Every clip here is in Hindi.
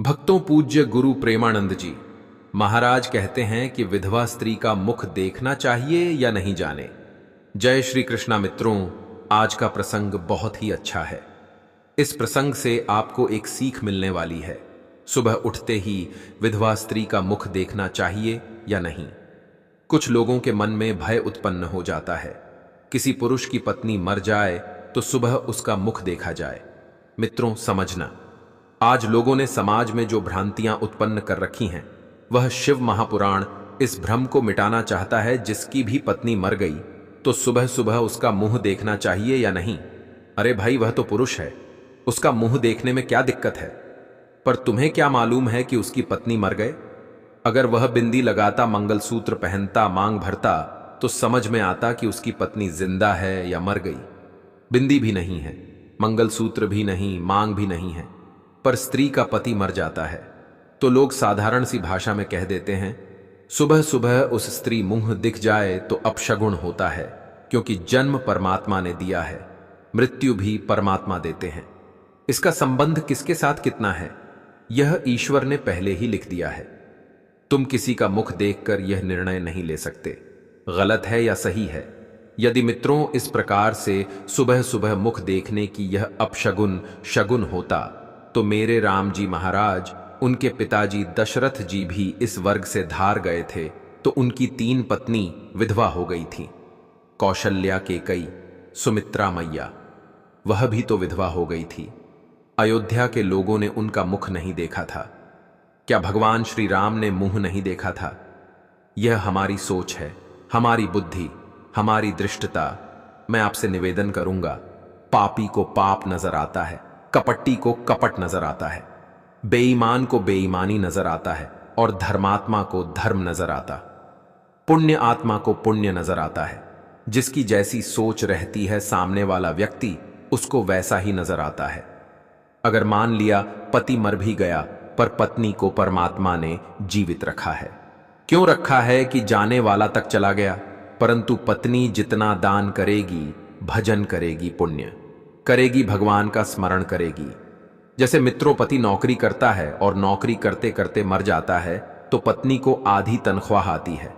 भक्तों पूज्य गुरु प्रेमानंद जी महाराज कहते हैं कि विधवा स्त्री का मुख देखना चाहिए या नहीं जाने। जय श्री कृष्णा मित्रों, आज का प्रसंग बहुत ही अच्छा है। इस प्रसंग से आपको एक सीख मिलने वाली है। सुबह उठते ही विधवा स्त्री का मुख देखना चाहिए या नहीं। कुछ लोगों के मन में भय उत्पन्न हो जाता है। किसी पुरुष की पत्नी मर जाए तो सुबह उसका मुख देखा जाए। मित्रों समझना, आज लोगों ने समाज में जो भ्रांतियां उत्पन्न कर रखी हैं, वह शिव महापुराण इस भ्रम को मिटाना चाहता है। जिसकी भी पत्नी मर गई तो सुबह सुबह उसका मुंह देखना चाहिए या नहीं। अरे भाई, वह तो पुरुष है, उसका मुंह देखने में क्या दिक्कत है। पर तुम्हें क्या मालूम है कि उसकी पत्नी मर गए। अगर वह बिंदी लगाता, मंगलसूत्र पहनता, मांग भरता तो समझ में आता कि उसकी पत्नी जिंदा है या मर गई। बिंदी भी नहीं है, मंगलसूत्र भी नहीं, मांग भी नहीं है, पर स्त्री का पति मर जाता है तो लोग साधारण सी भाषा में कह देते हैं, सुबह सुबह उस स्त्री मुंह दिख जाए तो अपशगुन होता है, क्योंकि जन्म परमात्मा ने दिया है, मृत्यु भी परमात्मा देते हैं। इसका संबंध किसके साथ कितना है, यह ईश्वर ने पहले ही लिख दिया है। तुम किसी का मुख देखकर यह निर्णय नहीं ले सकते गलत है या सही है। यदि मित्रों इस प्रकार से सुबह सुबह मुख देखने की यह अपशगुन शगुन होता तो मेरे राम जी महाराज, उनके पिताजी दशरथ जी भी इस वर्ग से धार गए थे तो उनकी 3 पत्नी विधवा हो गई थी। कौशल्या, केकई, सुमित्रा मैया, वह भी तो विधवा हो गई थी। अयोध्या के लोगों ने उनका मुख नहीं देखा था। क्या भगवान श्री राम ने मुंह नहीं देखा था। यह हमारी सोच है, हमारी बुद्धि, हमारी दृष्टता। मैं आपसे निवेदन करूंगा, पापी को पाप नजर आता है, कपटी को कपट नजर आता है, बेईमान को बेईमानी नजर आता है और धर्मात्मा को धर्म नजर आता, पुण्य आत्मा को पुण्य नजर आता है। जिसकी जैसी सोच रहती है सामने वाला व्यक्ति, उसको वैसा ही नजर आता है। अगर मान लिया पति मर भी गया पर पत्नी को परमात्मा ने जीवित रखा है। क्यों रखा है कि जाने वाला तक चला गया, परंतु पत्नी जितना दान करेगी, भजन करेगी, पुण्य करेगी, भगवान का स्मरण करेगी। जैसे मित्रों पति नौकरी करता है और नौकरी करते करते मर जाता है तो पत्नी को आधी तनख्वाह आती है।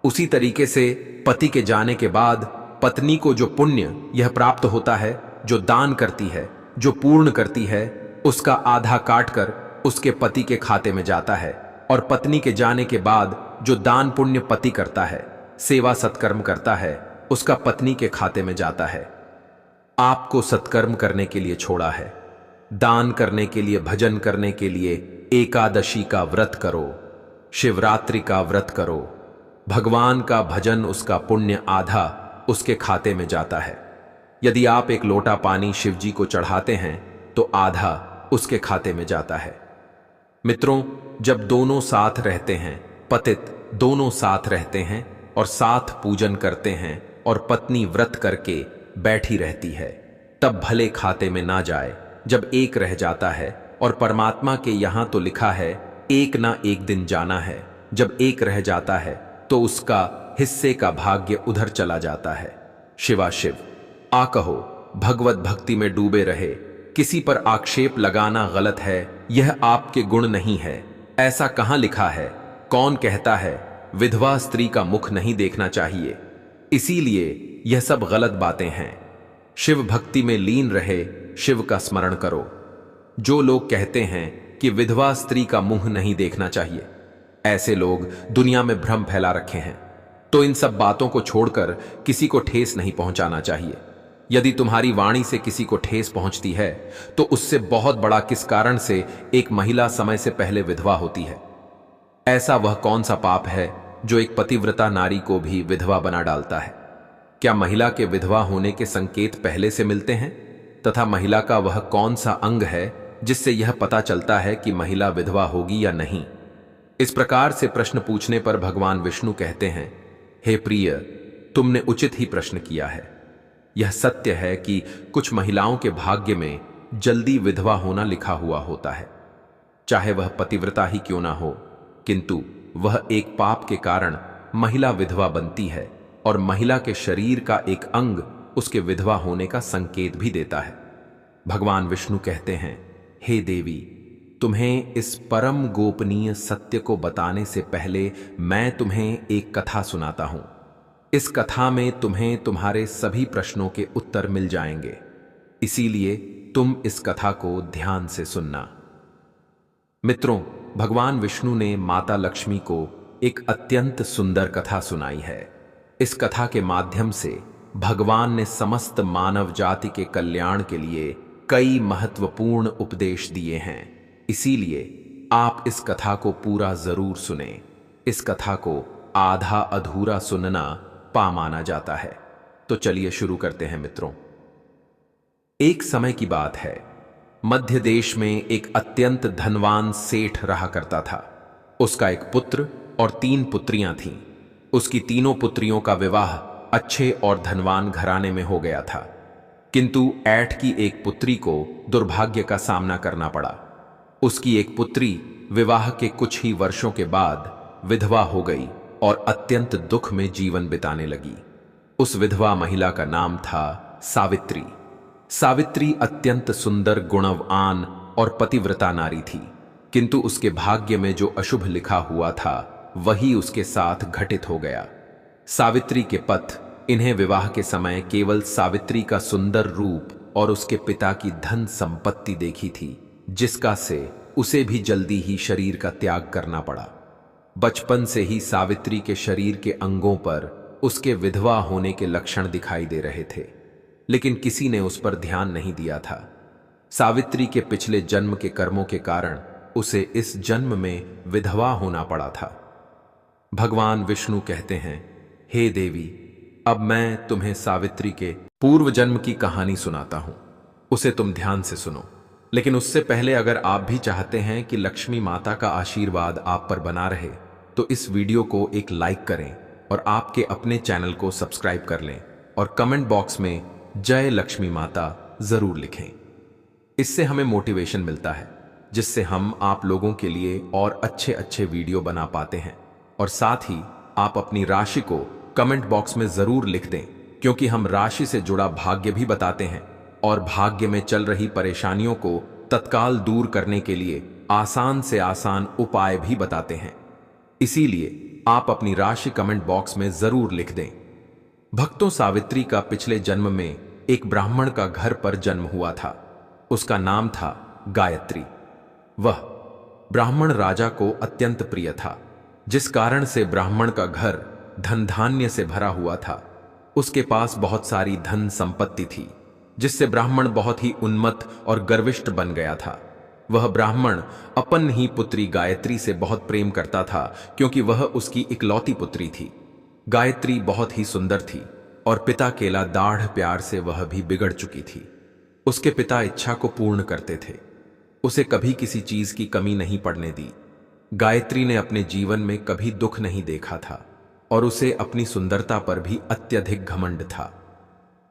उसी तरीके से पति के जाने के बाद पत्नी को जो पुण्य यह प्राप्त होता है, जो दान करती है, जो पूर्ण करती है, उसका आधा काटकर उसके पति के खाते में जाता है। और पत्नी के जाने के बाद जो दान पुण्य पति करता है, सेवा सत्कर्म करता है, उसका पत्नी के खाते में जाता है। आपको सत्कर्म करने के लिए छोड़ा है, दान करने के लिए, भजन करने के लिए। एकादशी का व्रत करो, शिवरात्रि का व्रत करो, भगवान का भजन, उसका पुण्य आधा उसके खाते में जाता है। यदि आप एक लोटा पानी शिव जी को चढ़ाते हैं तो आधा उसके खाते में जाता है। मित्रों, जब दोनों साथ रहते हैं, पतित दोनों साथ रहते हैं और साथ पूजन करते हैं और पत्नी व्रत करके बैठी रहती है, तब भले खाते में ना जाए। जब एक रह जाता है, और परमात्मा के यहां तो लिखा है एक ना एक दिन जाना है, जब एक रह जाता है तो उसका हिस्से का भाग्य उधर चला जाता है। शिवाशिव आ कहो, भगवत भक्ति में डूबे रहे। किसी पर आक्षेप लगाना गलत है, यह आपके गुण नहीं है। ऐसा कहां लिखा है, कौन कहता है विधवा स्त्री का मुख नहीं देखना चाहिए। इसीलिए यह सब गलत बातें हैं। शिव भक्ति में लीन रहे, शिव का स्मरण करो। जो लोग कहते हैं कि विधवा स्त्री का मुंह नहीं देखना चाहिए, ऐसे लोग दुनिया में भ्रम फैला रखे हैं। तो इन सब बातों को छोड़कर किसी को ठेस नहीं पहुंचाना चाहिए। यदि तुम्हारी वाणी से किसी को ठेस पहुंचती है तो उससे बहुत बड़ा किस कारण से एक महिला समय से पहले विधवा होती है। ऐसा वह कौन सा पाप है जो एक पतिव्रता नारी को भी विधवा बना डालता है। क्या महिला के विधवा होने के संकेत पहले से मिलते हैं, तथा महिला का वह कौन सा अंग है जिससे यह पता चलता है कि महिला विधवा होगी या नहीं। इस प्रकार से प्रश्न पूछने पर भगवान विष्णु कहते हैं, हे प्रिय, तुमने उचित ही प्रश्न किया है। यह सत्य है कि कुछ महिलाओं के भाग्य में जल्दी विधवा होना लिखा हुआ होता है, चाहे वह पतिव्रता ही क्यों ना हो, किंतु वह एक पाप के कारण महिला विधवा बनती है और महिला के शरीर का एक अंग उसके विधवा होने का संकेत भी देता है। भगवान विष्णु कहते हैं, हे देवी, तुम्हें इस परम गोपनीय सत्य को बताने से पहले मैं तुम्हें एक कथा सुनाता हूं। इस कथा में तुम्हें तुम्हारे सभी प्रश्नों के उत्तर मिल जाएंगे, इसीलिए तुम इस कथा को ध्यान से सुनना। मित्रों, भगवान विष्णु ने माता लक्ष्मी को एक अत्यंत सुंदर कथा सुनाई है। इस कथा के माध्यम से भगवान ने समस्त मानव जाति के कल्याण के लिए कई महत्वपूर्ण उपदेश दिए हैं। इसीलिए आप इस कथा को पूरा जरूर सुने। इस कथा को आधा अधूरा सुनना पाप माना जाता है। तो चलिए शुरू करते हैं मित्रों। एक समय की बात है, मध्य देश में एक अत्यंत धनवान सेठ रहा करता था। उसका एक पुत्र और 3 पुत्रियां थीं। उसकी तीनों पुत्रियों का विवाह अच्छे और धनवान घराने में हो गया था, किंतु ऐठ की एक पुत्री को दुर्भाग्य का सामना करना पड़ा। उसकी एक पुत्री विवाह के कुछ ही वर्षों के बाद विधवा हो गई और अत्यंत दुख में जीवन बिताने लगी। उस विधवा महिला का नाम था सावित्री। सावित्री अत्यंत सुंदर, गुणवान और पतिव्रता नारी थी, किंतु उसके भाग्य में जो अशुभ लिखा हुआ था वही उसके साथ घटित हो गया। सावित्री के पथ इन्हें विवाह के समय केवल सावित्री का सुंदर रूप और उसके पिता की धन संपत्ति देखी थी, जिसका से उसे भी जल्दी ही शरीर का त्याग करना पड़ा। बचपन से ही सावित्री के शरीर के अंगों पर उसके विधवा होने के लक्षण दिखाई दे रहे थे, लेकिन किसी ने उस पर ध्यान नहीं दिया था। सावित्री के पिछले जन्म के कर्मों के कारण उसे इस जन्म में विधवा होना पड़ा था। भगवान विष्णु कहते हैं, हे देवी, अब मैं तुम्हें सावित्री के पूर्व जन्म की कहानी सुनाता हूं। उसे तुम ध्यान से सुनो। लेकिन उससे पहले अगर आप भी चाहते हैं कि लक्ष्मी माता का आशीर्वाद आप पर बना रहे, तो इस वीडियो को एक लाइक करें और आपके अपने चैनल को सब्सक्राइब कर लें और कमेंट बॉक्स में जय लक्ष्मी माता जरूर लिखें। इससे हमें मोटिवेशन मिलता है, जिससे हम आप लोगों के लिए और अच्छे अच्छे वीडियो बना पाते हैं। और साथ ही आप अपनी राशि को कमेंट बॉक्स में जरूर लिख दें, क्योंकि हम राशि से जुड़ा भाग्य भी बताते हैं और भाग्य में चल रही परेशानियों को तत्काल दूर करने के लिए आसान से आसान उपाय भी बताते हैं। इसीलिए आप अपनी राशि कमेंट बॉक्स में जरूर लिख दें। भक्तों, सावित्री का पिछले जन्म में एक ब्राह्मण का घर पर जन्म हुआ था। उसका नाम था गायत्री। वह ब्राह्मण राजा को अत्यंत प्रिय था, जिस कारण से ब्राह्मण का घर धन धान्य से भरा हुआ था। उसके पास बहुत सारी धन संपत्ति थी, जिससे ब्राह्मण बहुत ही उन्मत्त और गर्विष्ठ बन गया था। वह ब्राह्मण अपन ही पुत्री गायत्री से बहुत प्रेम करता था, क्योंकि वह उसकी इकलौती पुत्री थी। गायत्री बहुत ही सुंदर थी और पिता के दाढ़ प्यार से वह भी बिगड़ चुकी थी। उसके पिता इच्छा को पूर्ण करते थे, उसे कभी किसी चीज की कमी नहीं पड़ने दी। गायत्री ने अपने जीवन में कभी दुख नहीं देखा था और उसे अपनी सुंदरता पर भी अत्यधिक घमंड था।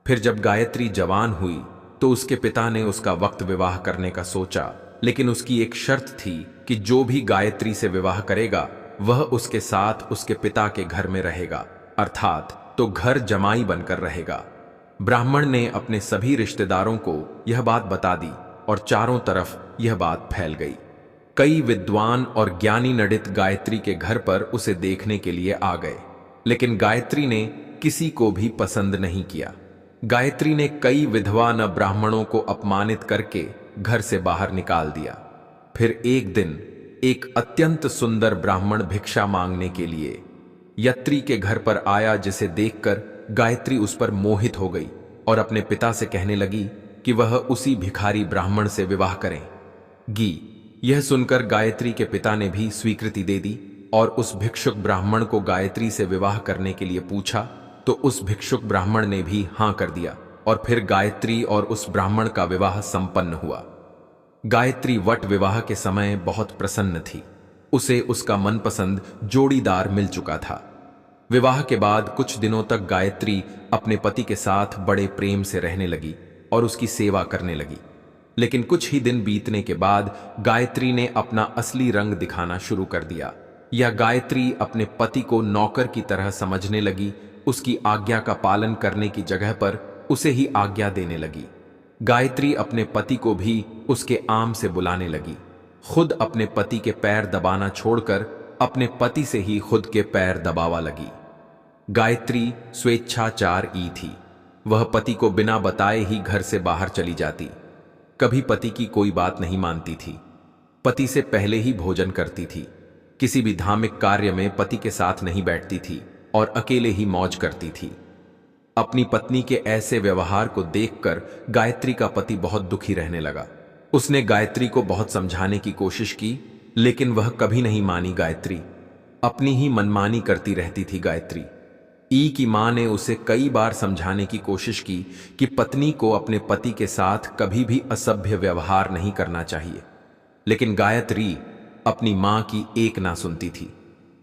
फिर जब गायत्री जवान हुई तो उसके पिता ने उसका वक्त विवाह करने का सोचा, लेकिन उसकी एक शर्त थी कि जो भी गायत्री से विवाह करेगा वह उसके साथ उसके पिता के घर में रहेगा, अर्थात तो घर जमाई बनकर रहेगा। ब्राह्मण ने अपने सभी रिश्तेदारों को यह बात बता दी और चारों तरफ यह बात फैल गई। कई विद्वान और ज्ञानी पंडित गायत्री के घर पर उसे देखने के लिए आ गए, लेकिन गायत्री ने किसी को भी पसंद नहीं किया। गायत्री ने कई विधवा न ब्राह्मणों को अपमानित करके घर से बाहर निकाल दिया। फिर एक दिन एक अत्यंत सुंदर ब्राह्मण भिक्षा मांगने के लिए यत्री के घर पर आया, जिसे देखकर गायत्री उस पर मोहित हो गई और अपने पिता से कहने लगी कि वह उसी भिखारी ब्राह्मण से विवाह करें। यह सुनकर गायत्री के पिता ने भी स्वीकृति दे दी और उस भिक्षुक ब्राह्मण को गायत्री से विवाह करने के लिए पूछा, तो उस भिक्षुक ब्राह्मण ने भी हां कर दिया और फिर गायत्री और उस ब्राह्मण का विवाह संपन्न हुआ। गायत्री वट विवाह के समय बहुत प्रसन्न थी। उसे उसका मनपसंद जोड़ीदार मिल चुका था। विवाह के बाद कुछ दिनों तक गायत्री अपने पति के साथ बड़े प्रेम से रहने लगी और उसकी सेवा करने लगी। लेकिन कुछ ही दिन बीतने के बाद गायत्री ने अपना असली रंग दिखाना शुरू कर दिया। यह गायत्री अपने पति को नौकर की तरह समझने लगी। उसकी आज्ञा का पालन करने की जगह पर उसे ही आज्ञा देने लगी। गायत्री अपने पति को भी उसके आम से बुलाने लगी। खुद अपने पति के पैर दबाना छोड़कर अपने पति से ही खुद के पैर दबावा लगी। गायत्री स्वेच्छाचारी थी। वह पति को बिना बताए ही घर से बाहर चली जाती। कभी पति की कोई बात नहीं मानती थी। पति से पहले ही भोजन करती थी। किसी भी धार्मिक कार्य में पति के साथ नहीं बैठती थी और अकेले ही मौज करती थी। अपनी पत्नी के ऐसे व्यवहार को देखकर गायत्री का पति बहुत दुखी रहने लगा। उसने गायत्री को बहुत समझाने की कोशिश की, लेकिन वह कभी नहीं मानी। गायत्री अपनी ही मनमानी करती रहती थी। गायत्री की मां ने उसे कई बार समझाने की कोशिश की कि पत्नी को अपने पति के साथ कभी भी असभ्य व्यवहार नहीं करना चाहिए, लेकिन गायत्री अपनी मां की एक ना सुनती थी।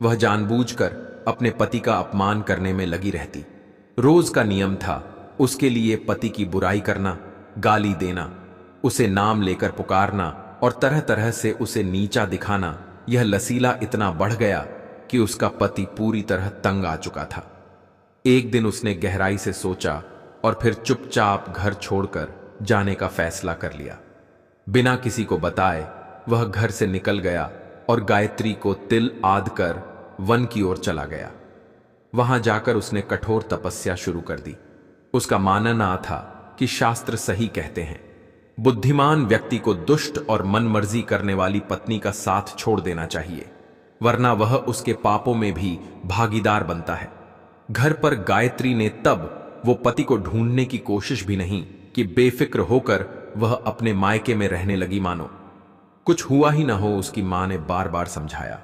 वह जानबूझकर अपने पति का अपमान करने में लगी रहती। रोज का नियम था उसके लिए पति की बुराई करना, गाली देना, उसे नाम लेकर पुकारना और तरह तरह से उसे नीचा दिखाना। यह लसीला इतना बढ़ गया कि उसका पति पूरी तरह तंग आ चुका था। एक दिन उसने गहराई से सोचा और फिर चुपचाप घर छोड़कर जाने का फैसला कर लिया। बिना किसी को बताए वह घर से निकल गया और गायत्री को तिल आद कर वन की ओर चला गया। वहां जाकर उसने कठोर तपस्या शुरू कर दी। उसका मानना था कि शास्त्र सही कहते हैं, बुद्धिमान व्यक्ति को दुष्ट और मनमर्जी करने वाली पत्नी का साथ छोड़ देना चाहिए, वरना वह उसके पापों में भी भागीदार बनता है। घर पर गायत्री ने तब वो पति को ढूंढने की कोशिश भी नहीं कि बेफिक्र होकर वह अपने मायके में रहने लगी मानो कुछ हुआ ही ना हो। उसकी मां ने बार बार समझाया,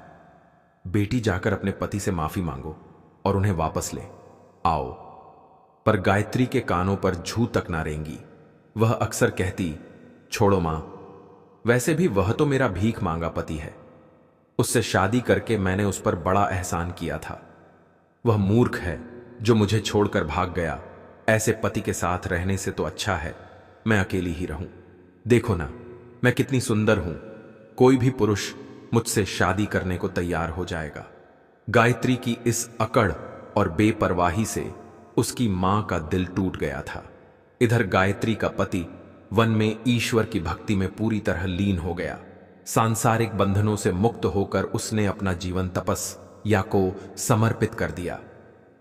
बेटी जाकर अपने पति से माफी मांगो और उन्हें वापस ले आओ, पर गायत्री के कानों पर जू तक ना रेंगी। वह अक्सर कहती, छोड़ो मां, वैसे भी वह तो मेरा भीख मांगा पति है। उससे शादी करके मैंने उस पर बड़ा एहसान किया था। वह मूर्ख है जो मुझे छोड़कर भाग गया। ऐसे पति के साथ रहने से तो अच्छा है मैं अकेली ही रहूं। देखो ना मैं कितनी सुंदर हूं, कोई भी पुरुष मुझसे शादी करने को तैयार हो जाएगा। गायत्री की इस अकड़ और बेपरवाही से उसकी मां का दिल टूट गया था। इधर गायत्री का पति वन में ईश्वर की भक्ति में पूरी तरह लीन हो गया। सांसारिक बंधनों से मुक्त होकर उसने अपना जीवन तपस्या को समर्पित कर दिया।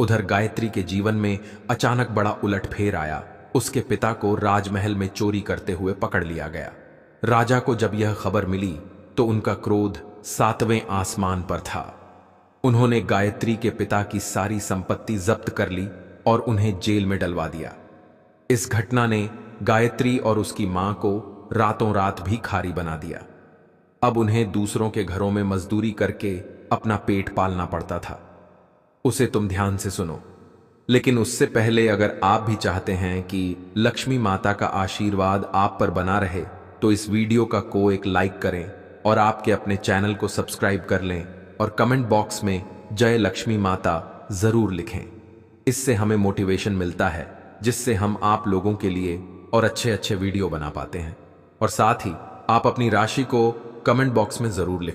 उधर गायत्री के जीवन में अचानक बड़ा उलटफेर आया। उसके पिता को राजमहल में चोरी करते हुए पकड़ लिया गया। राजा को जब यह खबर मिली तो उनका क्रोध 7वें आसमान पर था। उन्होंने गायत्री के पिता की सारी संपत्ति जब्त कर ली और उन्हें जेल में डलवा दिया। इस घटना ने गायत्री और उसकी मां को रातों रात भिखारी बना दिया। अब उन्हें दूसरों के घरों में मजदूरी करके अपना पेट पालना पड़ता था। उसे तुम ध्यान से सुनो, लेकिन उससे पहले अगर आप भी चाहते हैं कि लक्ष्मी माता का आशीर्वाद आप पर बना रहे तो इस वीडियो को एक लाइक करें और आपके अपने चैनल को सब्सक्राइब कर लें और कमेंट बॉक्स में जय लक्ष्मी माता जरूर लिखें। इससे हमें मोटिवेशन मिलता है, जिससे हम आप लोगों के लिए और अच्छे अच्छे वीडियो बना पाते हैं। और साथ ही आप अपनी राशि को कमेंट बॉक्स में जरूर लिखें।